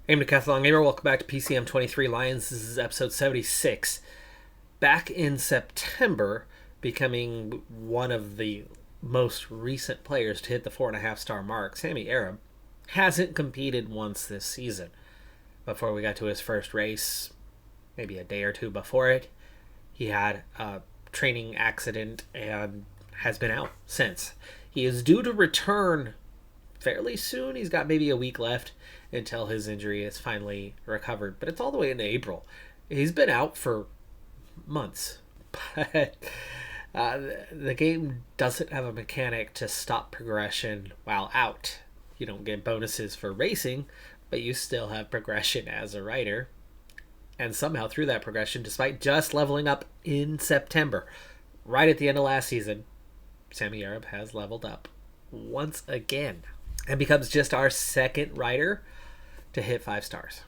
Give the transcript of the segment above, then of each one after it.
Hey, Decathlon Gamer, welcome back to PCM23 Lions. This is episode 76. Back in September, becoming one of the most recent players to hit the 4.5-star mark, Sammy Arab hasn't competed once this season. Before we got to his first race, maybe a day or two before it, he had a training accident and has been out since. He is due to return fairly soon. He's got maybe a week left until his injury is finally recovered, but it's all the way into April. He's been out for months, but the game doesn't have a mechanic to stop progression while out. You don't get bonuses for racing, but you still have progression as a rider. And somehow through that progression, despite just leveling up in September, right at the end of last season, Sammy Arab has leveled up once again and becomes just our second rider to hit 5 stars.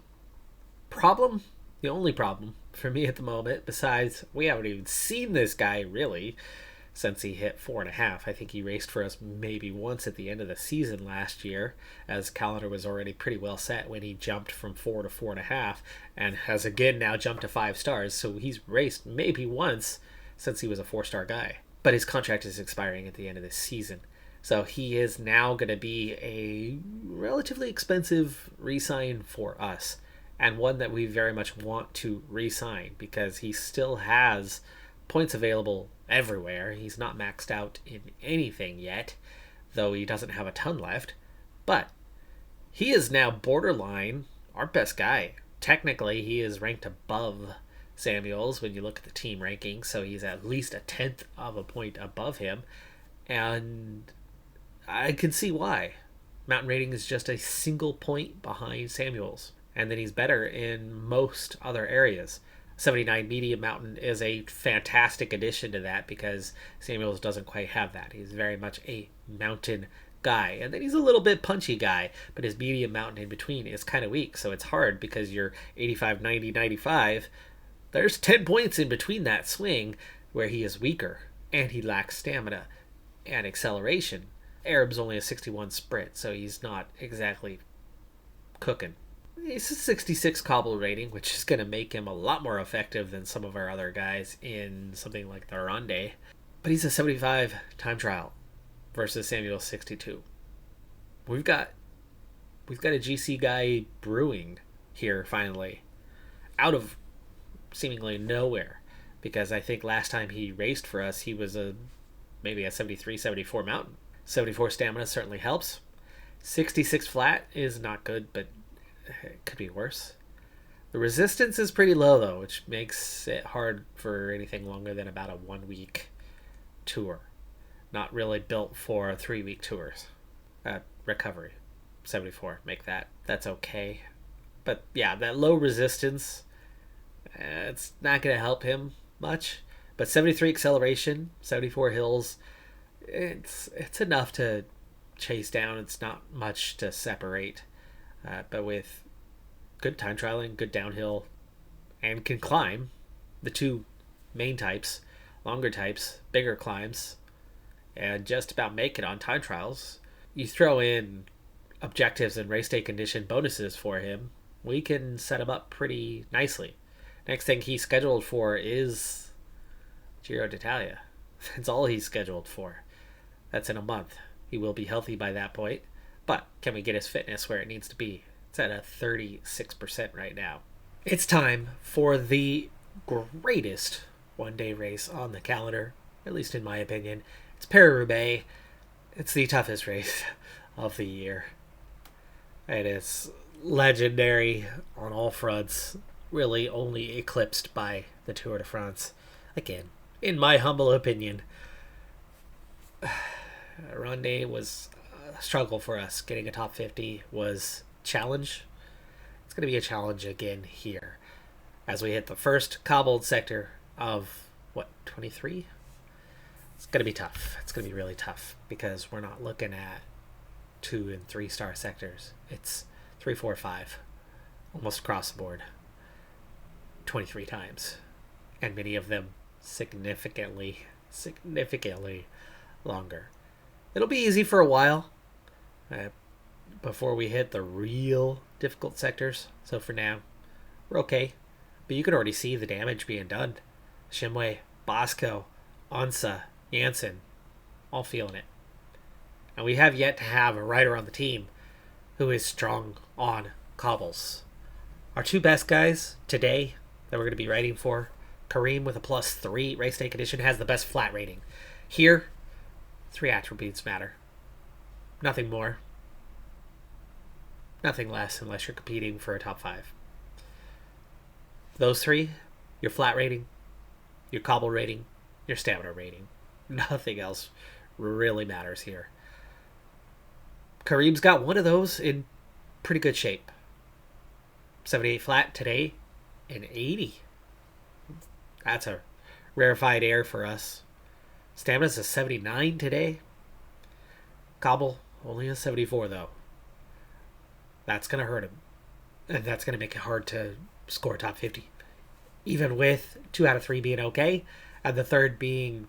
Problem? The only problem for me at the moment, besides we haven't even seen this guy really since he hit 4.5. I think he raced for us maybe once at the end of the season last year, as calendar was already pretty well set when he jumped from 4 to 4.5 and has again now jumped to 5 stars. So he's raced maybe once since he was a 4-star guy. But his contract is expiring at the end of this season. So he is now going to be a relatively expensive re-sign for us, and one that we very much want to re-sign because he still has points available everywhere. He's not maxed out in anything yet, though he doesn't have a ton left. But he is now borderline our best guy. Technically, he is ranked above Samuels when you look at the team ranking, so he's at least a 10th of a point above him. And I can see why. Mountain rating is just a single point behind Samuels, and then he's better in most other areas. 79 medium mountain is a fantastic addition to that because Samuels doesn't quite have that. He's very much a mountain guy, and then he's a little bit punchy guy, but his medium mountain in between is kind of weak, so it's hard because you're 85, 90, 95. There's 10 points in between that swing where he is weaker, and he lacks stamina and acceleration. Arab's only a 61 sprint, so he's not exactly cooking. He's a 66 cobble rating, which is going to make him a lot more effective than some of our other guys in something like the Ronde. But he's a 75 time trial versus Samuel's 62. We've got a GC guy brewing here finally, out of seemingly nowhere, because I think last time he raced for us, he was maybe a 73, 74 mountain. 74 stamina certainly helps. 66 flat is not good, but it could be worse. The resistance is pretty low, though, which makes it hard for anything longer than about a 1-week tour. Not really built for 3-week tours. Recovery, 74, that's okay. But yeah, that low resistance, it's not going to help him much. But 73 acceleration, 74 hills, it's enough to chase down. It's not much to separate. But with good time trialing, good downhill, and can climb, the two main types, longer types, bigger climbs, and just about make it on time trials, you throw in objectives and race day condition bonuses for him, we can set him up pretty nicely. Next thing he's scheduled for is Giro d'Italia. That's all he's scheduled for. That's in a month. He will be healthy by that point. But can we get his fitness where it needs to be? It's at a 36% right now. It's time for the greatest one-day race on the calendar, at least in my opinion. It's Paris-Roubaix. It's the toughest race of the year. It is legendary on all fronts, really only eclipsed by the Tour de France. Again, in my humble opinion, Ronde was a struggle for us. Getting a top 50 was a challenge. It's going to be a challenge again here as we hit the first cobbled sector of 23. It's going to be tough. It's going to be really tough because we're not looking at 2 and 3 star sectors. It's 3, 4, 5, almost across the board, 23 times, and many of them significantly longer. It'll be easy for a while. before we hit the real difficult sectors. So for now, we're okay. But you can already see the damage being done. Shimway, Bosco, Ansa, Janssen, all feeling it. And we have yet to have a rider on the team who is strong on cobbles. Our two best guys today that we're going to be riding for, Kareem with a +3 race day condition has the best flat rating. Here, 3 attributes matter. Nothing more. Nothing less unless you're competing for a top 5. Those 3, your flat rating, your cobble rating, your stamina rating. Nothing else really matters here. Kareem's got one of those in pretty good shape. 78 flat today and 80. That's a rarefied air for us. Stamina's a 79 today. Cobble only a 74 though. That's going to hurt him. And that's going to make it hard to score top 50. Even with 2 out of 3 being okay, and the third being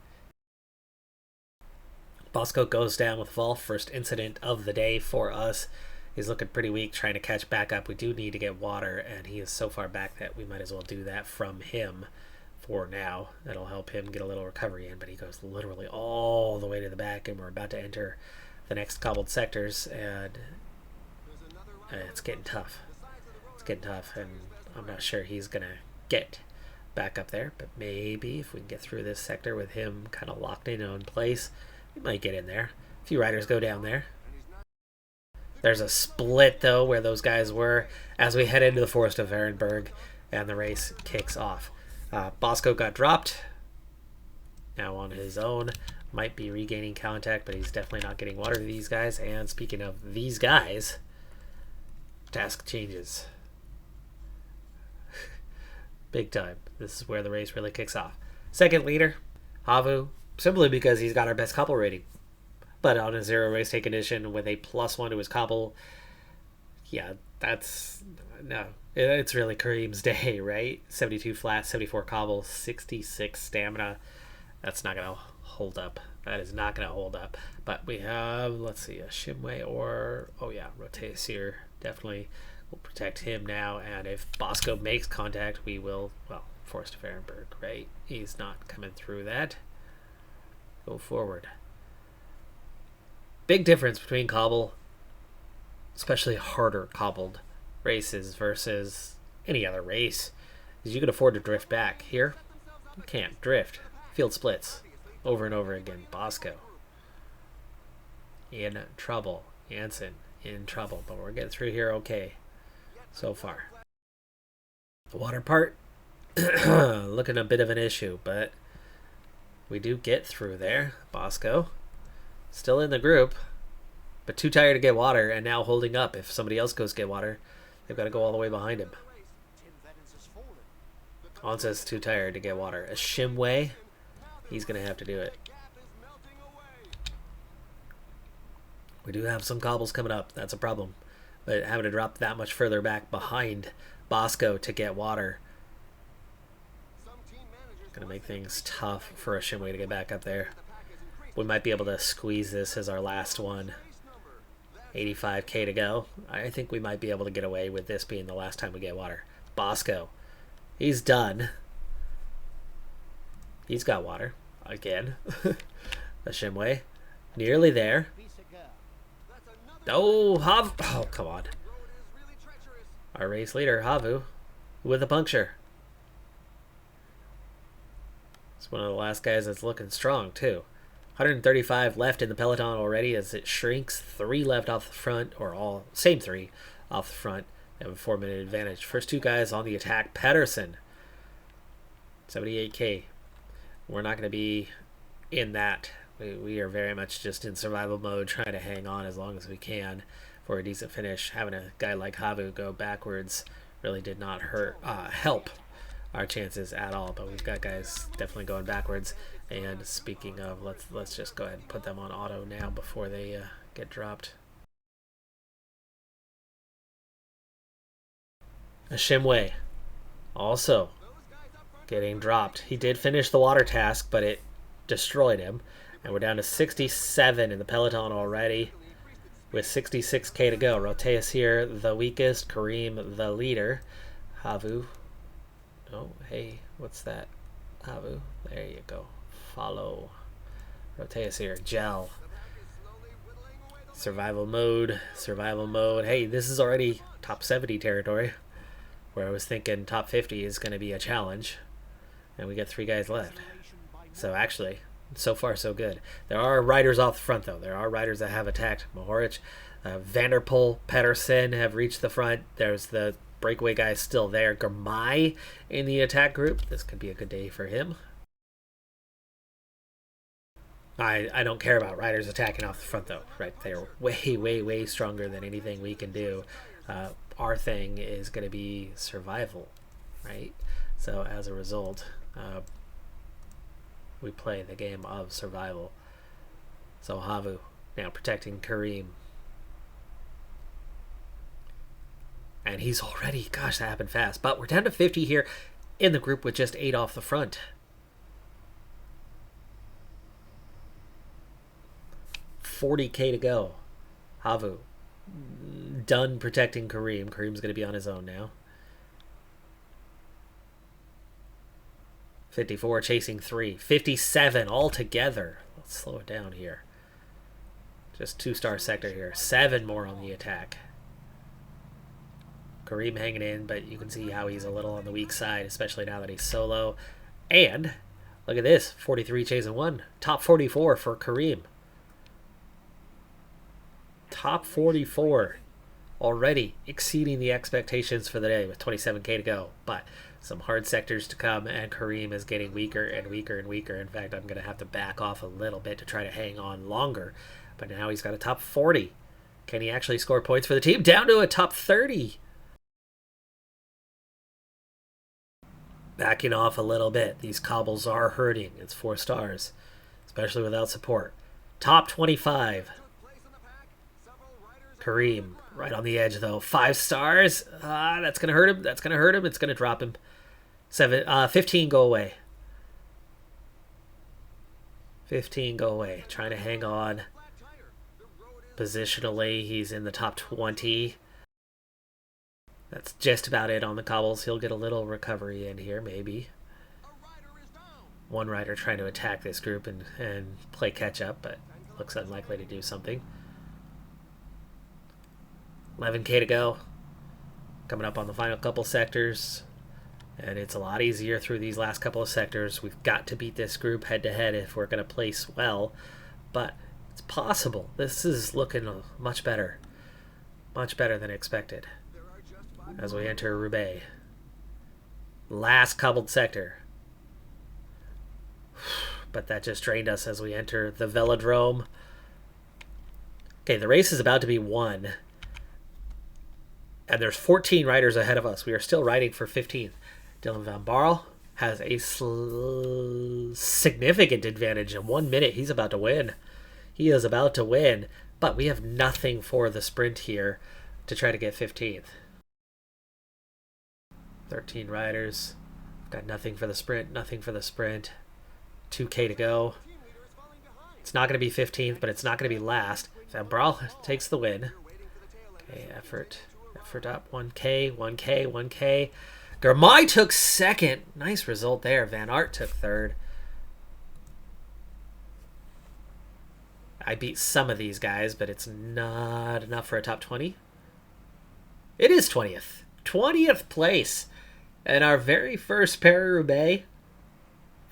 Bosco goes down with a fall. First incident of the day for us. He's looking pretty weak, trying to catch back up. We do need to get water, and he is so far back that we might as well do that from him for now. That'll help him get a little recovery in, but he goes literally all the way to the back, and we're about to enter the next cobbled sectors, and it's getting tough. It's getting tough, and I'm not sure he's going to get back up there, but maybe if we can get through this sector with him kind of locked in place, we might get in there. A few riders go down there. There's a split, though, where those guys were as we head into the Forest of Ehrenberg, and the race kicks off. Bosco got dropped. Now on his own. Might be regaining contact, but he's definitely not getting water to these guys. And speaking of these guys, task changes. Big time. This is where the race really kicks off. Second leader, Havu, simply because he's got our best cobble rating. But on a 0 race day condition with a +1 to his cobble, yeah, that's... no. It's really Kareem's day, right? 72 flat, 74 cobble, 66 stamina. That's not going to hold up. That is not going to hold up. But we have, let's see, a Shimway or... oh yeah, Rotes here. Definitely will protect him now. And if Bosco makes contact, we will... well, Forest of Ehrenberg, right? He's not coming through that. Go forward. Big difference between cobble, especially harder cobbled races versus any other race, is you can afford to drift back. Here, you can't drift. Field splits over and over again. Bosco in trouble. Janssen in trouble, but we're getting through here okay so far. The water part looking a bit of an issue, but we do get through there. Bosco still in the group, but too tired to get water, and now holding up. If somebody else goes get water, they've got to go all the way behind him. Ansa's too tired to get water. A Shimway, he's going to have to do it. We do have some cobbles coming up. That's a problem. But having to drop that much further back behind Bosco to get water, going to make things tough for a Shimway to get back up there. We might be able to squeeze this as our last one. 85k to go. I think we might be able to get away with this being the last time we get water. Bosco, he's done. He's got water again. A Shimway, nearly there. Oh, Havu. Oh, come on. Our race leader, Havu, with a puncture. It's one of the last guys that's looking strong, too. 135 left in the peloton already as it shrinks. 3 left off the front, or all same 3 off the front. They have a 4-minute advantage. First 2 guys on the attack. Pedersen, 78k. We're not going to be in that. We are very much just in survival mode, trying to hang on as long as we can for a decent finish. Having a guy like Havu go backwards really did not help our chances at all, but we've got guys definitely going backwards. And speaking of, let's just go ahead and put them on auto now before they get dropped. A Shimway also getting dropped. He did finish the water task, but it destroyed him. And we're down to 67 in the peloton already. with 66k to go. Roteus here, the weakest. Kareem, the leader. Havu. Oh, hey, what's that? Havu. There you go. Follow. Roteus here. Gel. Survival mode. Survival mode. Hey, this is already top 70 territory, where I was thinking top 50 is going to be a challenge. And we got 3 guys left. So actually, so far so good. There are riders off the front, though. There are riders that have attacked. Mohoric, Vanderpool, Pedersen have reached the front. There's the breakaway guy still there. Germay in the attack group. This could be a good day for him. I don't care about riders attacking off the front, though. Right, they're way, way, way stronger than anything we can do. Our thing is going to be survival, right? So as a result, we play the game of survival. So Havu now protecting Kareem. And he's already, gosh, that happened fast. But we're down to 50 here in the group with just 8 off the front. $40k to go. Havu done protecting Kareem. Kareem's going to be on his own now. 54 chasing 3. 57 altogether. Let's slow it down here. Just 2-star sector here. 7 more on the attack. Kareem hanging in, but you can see how he's a little on the weak side, especially now that he's solo. And look at this. 43 chasing 1. Top 44 for Kareem. Top 44 already exceeding the expectations for the day with 27k to go. But some hard sectors to come, and Kareem is getting weaker and weaker and weaker. In fact, I'm going to have to back off a little bit to try to hang on longer. But now he's got a top 40. Can he actually score points for the team? Down to a top 30. Backing off a little bit. These cobbles are hurting. It's 4 stars, especially without support. Top 25. Kareem, right on the edge, though. 5 stars. That's going to hurt him. That's going to hurt him. It's going to drop him. 15 go away. 15 go away. Trying to hang on. Positionally, he's in the top 20. That's just about it on the cobbles. He'll get a little recovery in here, maybe. One rider trying to attack this group and play catch-up, but looks unlikely to do something. 11k to go. Coming up on the final couple sectors. And it's a lot easier through these last couple of sectors. We've got to beat this group head-to-head if we're going to place well. But it's possible. This is looking much better. Much better than expected. As we enter Roubaix. Last cobbled sector. But that just drained us as we enter the velodrome. Okay, the race is about to be won. And there's 14 riders ahead of us. We are still riding for 15th. Dylan Van Baarle has a significant advantage. In 1 minute, he's about to win. He is about to win. But we have nothing for the sprint here to try to get 15th. 13 riders. Got nothing for the sprint. Nothing for the sprint. 2k to go. It's not going to be 15th, but it's not going to be last. Van Baarle takes the win. Okay, effort up. 1k, 1k, 1k. Germay took second. Nice result there. Van Aert took third. I beat some of these guys, but it's not enough for a top 20. It is 20th. 20th place. And our very first Paris-Roubaix.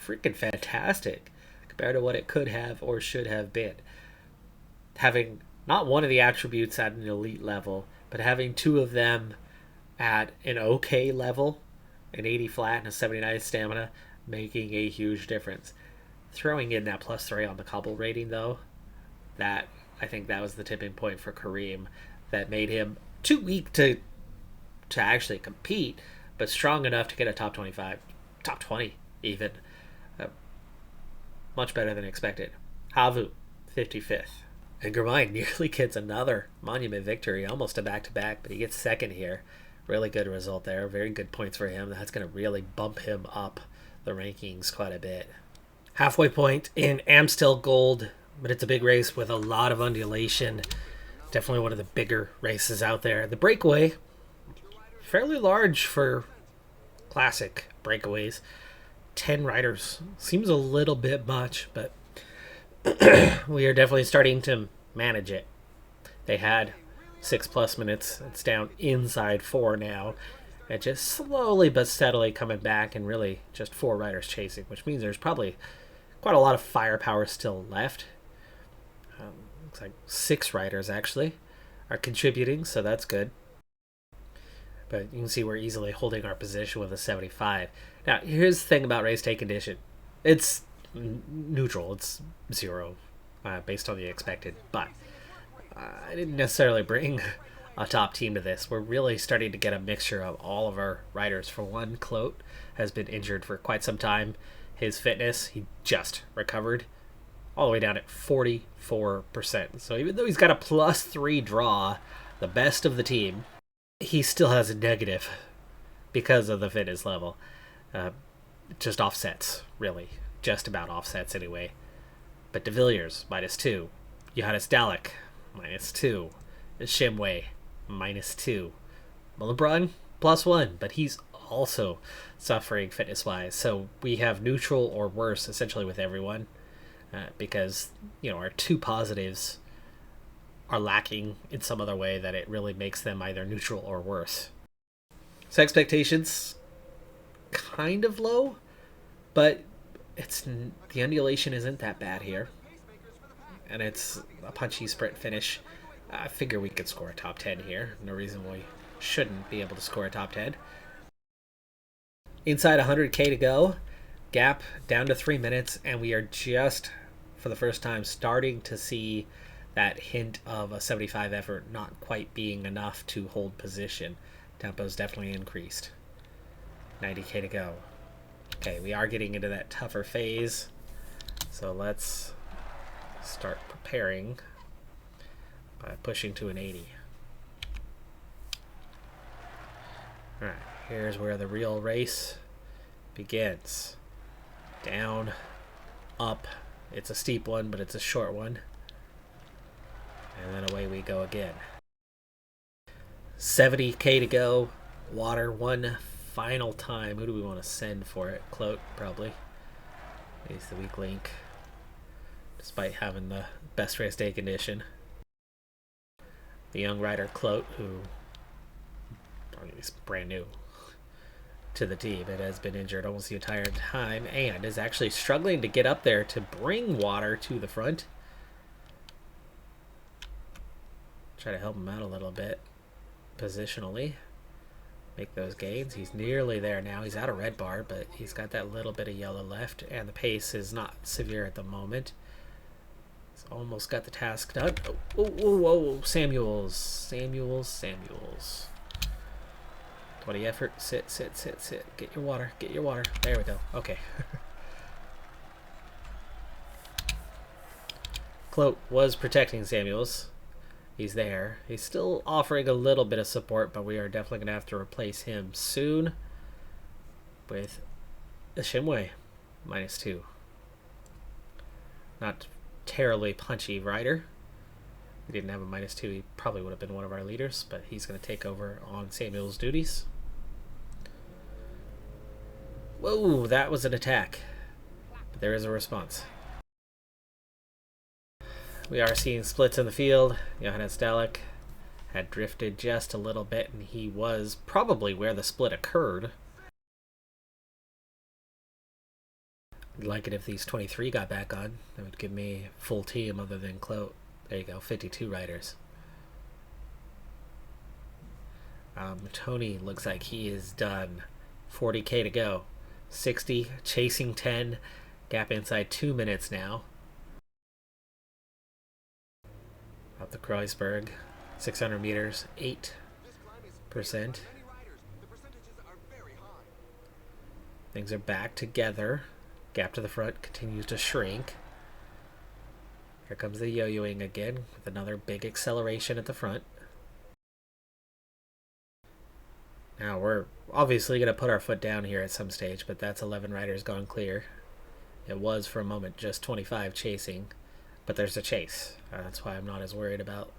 Freaking fantastic compared to what it could have or should have been. Having not one of the attributes at an elite level, but having 2 of them at an okay level, an 80 flat and a 79 stamina, making a huge difference. Throwing in that +3 on the cobble rating, though, I think that was the tipping point for Kareem that made him too weak to actually compete, but strong enough to get a top 25, top 20 even. Much better than expected. Havu, 55th. And Germay nearly gets another monument victory, almost a back-to-back, but he gets second here. Really good result there. Very good points for him. That's going to really bump him up the rankings quite a bit. Halfway point in Amstel Gold, but it's a big race with a lot of undulation. Definitely one of the bigger races out there. The breakaway, fairly large for classic breakaways. 10 riders seems a little bit much, but we are definitely starting to manage it. They had 6+ minutes. It's down inside 4 now. And just slowly but steadily coming back, and really just 4 riders chasing, which means there's probably quite a lot of firepower still left. Looks like 6 riders actually are contributing, so that's good. But you can see we're easily holding our position with a 75. Now, here's the thing about race day condition. It's neutral. It's 0 based on the expected. But I didn't necessarily bring a top team to this. We're really starting to get a mixture of all of our riders. For one, Clote has been injured for quite some time. His fitness, he just recovered all the way down at 44%. So even though he's got a +3 draw, the best of the team, he still has a negative because of the fitness level. Just offsets, really. Just about offsets anyway. But De Villiers, -2. Johannes Dalek, -2. Shimway, -2. LeBron, +1, but he's also suffering fitness-wise. So we have neutral or worse, essentially, with everyone. Because, our 2 positives are lacking in some other way that it really makes them either neutral or worse. So expectations, kind of low, but the undulation isn't that bad here. And it's a punchy sprint finish. I figure we could score a top 10 here. No reason we shouldn't be able to score a top 10. Inside 100K to go. Gap down to 3 minutes, and we are just, for the first time, starting to see that hint of a 75 effort not quite being enough to hold position. Tempo's definitely increased. 90K to go. Okay, we are getting into that tougher phase. So let's start preparing by pushing to an 80. Alright, here's where the real race begins. Down, up. It's a steep one, but it's a short one. And then away we go again. 70K to go. Water, one final time. Who do we want to send for it? Clote, probably. He's the weak link, despite having the best race day condition. The young rider Clote, who is brand new to the team and has been injured almost the entire time, and is actually struggling to get up there to bring Water to the front. Try to help him out a little bit positionally. Make those gains. He's nearly there now. He's out of red bar, but he's got that little bit of yellow left, and the pace is not severe at the moment. He's almost got the task done. Oh, Samuels. 20 effort. Sit. Get your water. There we go. Okay. Clote was protecting Samuels. He's there. He's still offering a little bit of support, but we are definitely going to have to replace him soon with a Shimway, -2. Not terribly punchy rider. If he didn't have a -2, he probably would have been one of our leaders, but he's going to take over on Samuel's duties. Whoa, that was an attack. But there is a response. We are seeing splits in the field. Johannes Dalek had drifted just a little bit, and he was probably where the split occurred. I'd like it if these 23 got back on. That would give me a full team other than Clote. There you go, 52 riders. Tony looks like he is done. 40K to go. 60, chasing 10. Gap inside 2 minutes now. Up the Kreuzberg, 600 meters, 8%. Things are back together. Gap to the front continues to shrink. Here comes the yo-yoing again with another big acceleration at the front. Now we're obviously going to put our foot down here at some stage, but that's 11 riders gone clear. It was for a moment just 25 chasing. But there's a chase. That's why I'm not as worried about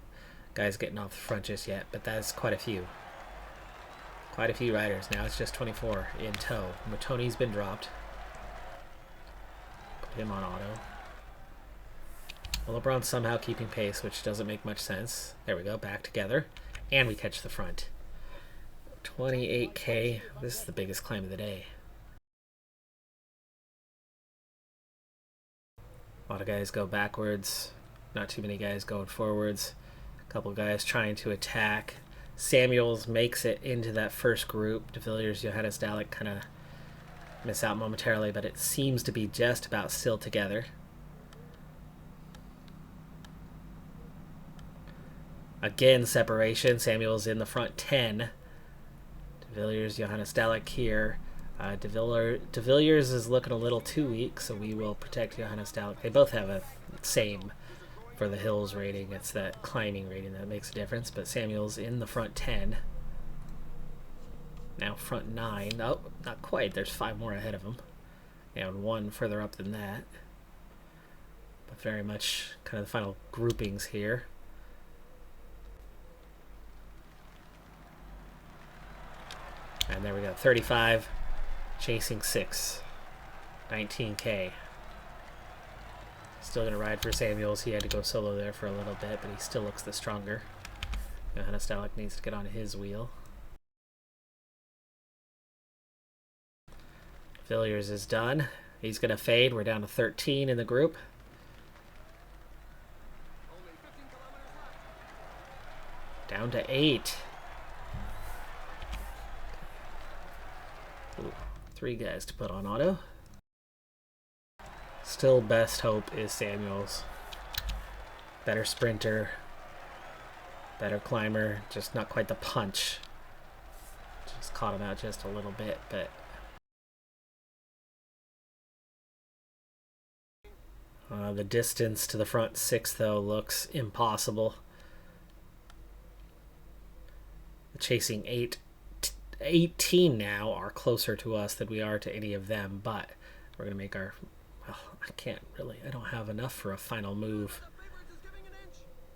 guys getting off the front just yet, but that's quite a few. Quite a few riders. Now it's just 24 in tow. Matoni's been dropped. Put him on auto. Well, LeBron's somehow keeping pace, which doesn't make much sense. There we go, back together. And we catch the front. 28K. This is the biggest climb of the day. A lot of guys go backwards. Not too many guys going forwards. A couple guys trying to attack. Samuels makes it into that first group. De Villiers, Johannes Dalek kind of miss out momentarily, but it seems to be just about still together. Again, separation. Samuels in the front 10. De Villiers, Johannes Dalek here. De Villiers is looking a little too weak, so we will protect Johannes Dalek. They both have a same for the hills rating. It's that climbing rating that makes a difference, but Samuel's in the front 10. Now front 9. Oh, not quite. There's 5 more ahead of him. And 1 further up than that. But very much kind of the final groupings here. And there we go. 35. Chasing 6. 19K. Still going to ride for Samuels. He had to go solo there for a little bit, but he still looks the stronger. Johannes Dalek needs to get on his wheel. Villiers is done. He's going to fade. We're down to 13 in the group. Down to 8. Ooh, 3 guys to put on auto. Still best hope is Samuels. Better sprinter. Better climber. Just not quite the punch. Just caught him out just a little bit, but... the distance to the front 6, though, looks impossible. The chasing 18 now are closer to us than we are to any of them, but we're going to make our... Well, I don't have enough for a final move.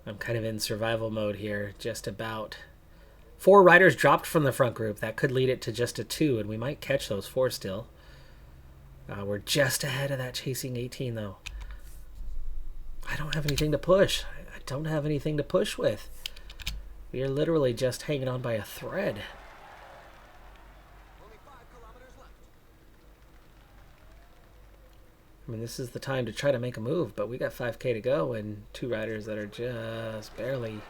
I'm kind of in survival mode here, just about. 4 riders dropped from the front group. That could lead it to just a 2, and we might catch those 4 still. We're just ahead of that chasing 18, though. I don't have anything to push. I don't have anything to push with. We are literally just hanging on by a thread. I mean, this is the time to try to make a move, but we got 5K to go and 2 riders that are just barely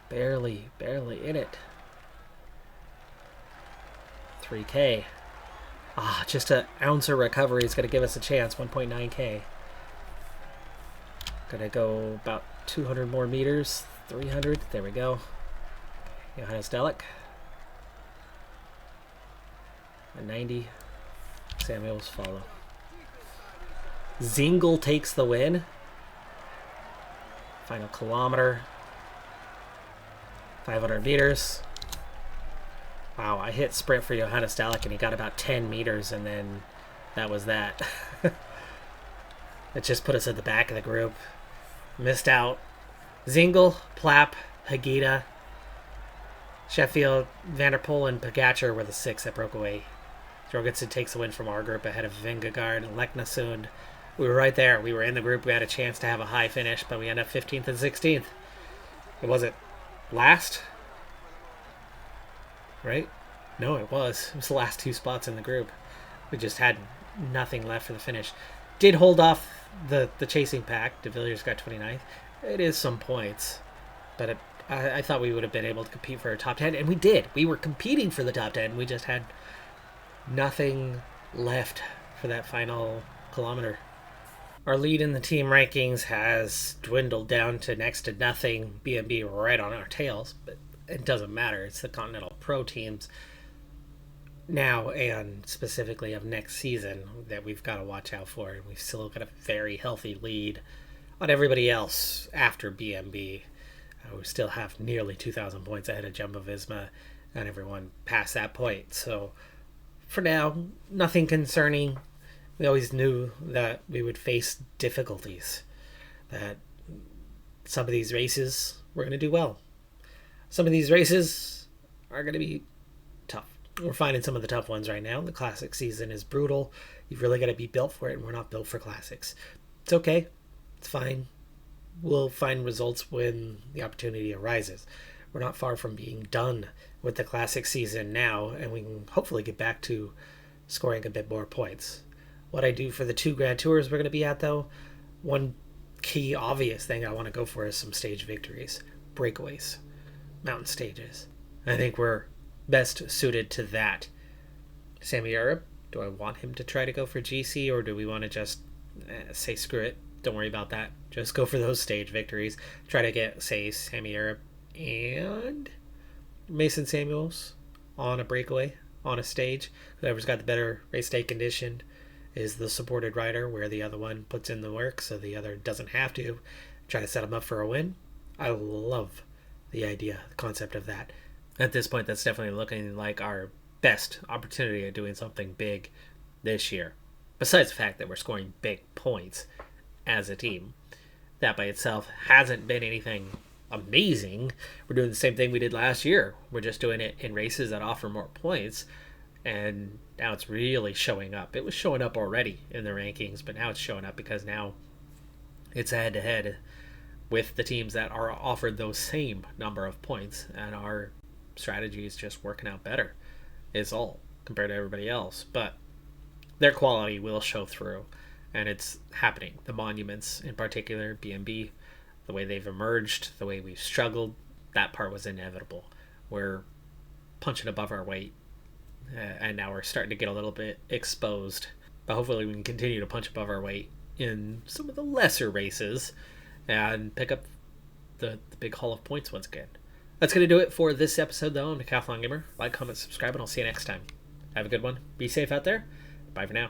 in it. 3K. Just an ounce of recovery is going to give us a chance. 1.9K. Gonna go about 200 more meters. 300. There we go. Johannes Dalek. And 90. Samuels follow. Zingle takes the win. Final kilometer. 500 meters. Wow, I hit sprint for Johannes Dalek and he got about 10 meters and then that was that. It just put us at the back of the group. Missed out. Zingle, Plapp, Hagita, Sheffield, Vanderpool, and Pogacar were the 6 that broke away. Jorgensen takes a win from our group ahead of Vingegaard and Leknesund. We were right there. We were in the group. We had a chance to have a high finish, but we ended up 15th and 16th. It wasn't last, right? No, it was. It was the last 2 spots in the group. We just had nothing left for the finish. Did hold off the chasing pack. De Villiers got 29th. It is some points, but I thought we would have been able to compete for a top 10, and we did. We were competing for the top 10. We just had nothing left for that final kilometer. Our lead in the team rankings has dwindled down to next to nothing. B&B right on our tails, but it doesn't matter. It's the Continental Pro teams now and specifically of next season that we've got to watch out for. And we've still got a very healthy lead on everybody else after B&B. We still have nearly 2,000 points ahead of Jumbo-Visma and everyone past that point. So for now, nothing concerning. We always knew that we would face difficulties, that Some of these races, we're going to do well. Some of these races are going to be tough. We're finding some of the tough ones right now. The classic season is brutal. You've really got to be built for it, and we're not built for classics. It's okay. It's fine. We'll find results when the opportunity arises. We're not far from being done with the classic season now, and we can hopefully get back to scoring a bit more points. What I do for the 2 Grand Tours we're going to be at, though, one key obvious thing I want to go for is some stage victories, breakaways, mountain stages. I think we're best suited to that. Sammy Arab, do I want him to try to go for GC, or do we want to just say screw it, don't worry about that, just go for those stage victories, try to get, say, Sammy Arab and Mason Samuels on a breakaway on a stage. Whoever's got the better race day condition is the supported rider, where the other one puts in the work so the other doesn't have to. Try to set them up for a win. I love the idea, the concept of that. At this point, that's definitely looking like our best opportunity at doing something big this year. Besides the fact that we're scoring big points as a team. That by itself hasn't been anything amazing. We're doing the same thing we did last year. We're just doing it in races that offer more points. And now it's really showing up. It was showing up already in the rankings, but now it's showing up because now it's head-to-head with the teams that are offered those same number of points, and our strategy is just working out better, is all, compared to everybody else. But their quality will show through, and it's happening. The monuments in particular, BMB, the way they've emerged, the way we've struggled, that part was inevitable. We're punching above our weight. And now we're starting to get a little bit exposed. But hopefully we can continue to punch above our weight in some of the lesser races and pick up the big haul of points once again. That's going to do it for this episode, though. I'm Decathlon Gamer. Like, comment, subscribe, and I'll see you next time. Have a good one. Be safe out there. Bye for now.